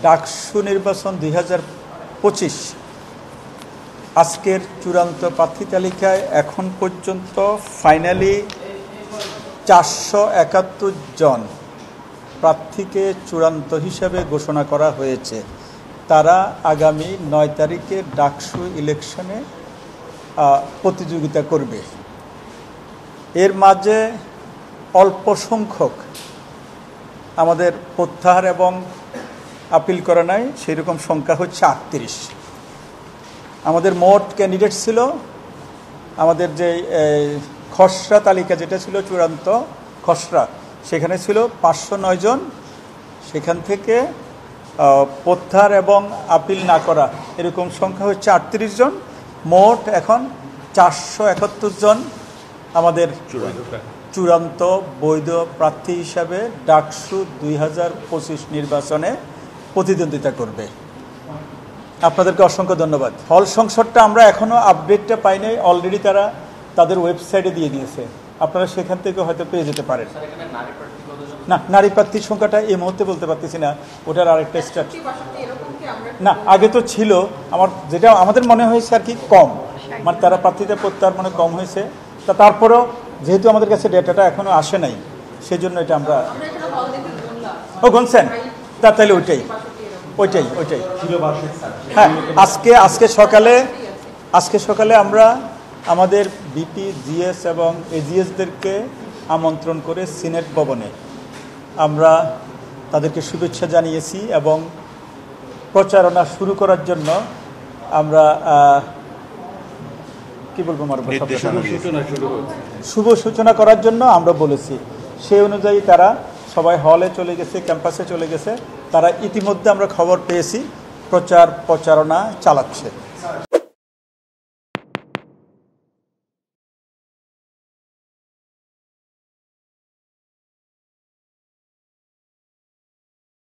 ডাকসু নির্বাচন 2025 আজকের চূড়ান্ত প্রার্থী তালিকায় এখন পর্যন্ত ফাইনালি 471 জন প্রার্থীকে চূড়ান্ত হিসাবে ঘোষণা করা হয়েছে। তারা আগামী 9 তারিখে ডাকসু ইলেকশনে প্রতিযোগিতা করবে। এর মাঝে অল্প সংখ্যক আমাদের প্রত্যাহার এবং আপিল করা নাই, সেই রকম সংখ্যা হচ্ছে 38। আমাদের মোট ক্যান্ডিডেট ছিল, আমাদের যে খসড়া তালিকা যেটা ছিল চূড়ান্ত খসড়া, সেখানে ছিল 509 জন। সেখান থেকে প্রত্যাহার এবং আপিল না করা এরকম সংখ্যা হচ্ছে 38 জন। মোট এখন 471 জন আমাদের চূড়ান্ত বৈধ প্রার্থী হিসাবে ডাকসু 2025 নির্বাচনে প্রতিদ্বন্দ্বিতা করবে। আপনাদেরকে অসংখ্য ধন্যবাদ। হল সংসদটা আমরা এখনও আপডেটটা পাই নাই, অলরেডি তারা তাদের ওয়েবসাইটে দিয়ে দিয়েছে, আপনারা সেখান থেকে হয়তো পেয়ে যেতে পারেন। না, নারী প্রার্থীর সংখ্যাটা এই মুহূর্তে বলতে পারতেছি না, ওটার আরেকটা স্টার্ট না, আগে তো ছিল। যেটা আমাদের মনে হয়েছে আর কি কম, মানে তারা প্রার্থীতে প্রত্যাহার মানে কম হয়েছে। তারপরেও যেহেতু আমাদের কাছে ডেটাটা এখনো আসে নাই, সেই জন্য এটা আমরা গুনছেন। তাহলে ওইটাই হ্যাঁ। আজকে সকালে আমরা আমাদের বিপি, জিএস এবং এজিএসদেরকে আমন্ত্রণ করে সিনেট ভবনে আমরা তাদেরকে শুভেচ্ছা জানিয়েছি এবং প্রচারণা শুরু করার জন্য আমরা কি বলবো শুভ সূচনা করার জন্য আমরা বলেছি। সেই অনুযায়ী তারা সবাই হলে চলে গেছে, ক্যাম্পাসে চলে গেছে। তারা ইতিমধ্যে আমরা খবর পেয়েছি প্রচারণা চালাচ্ছে।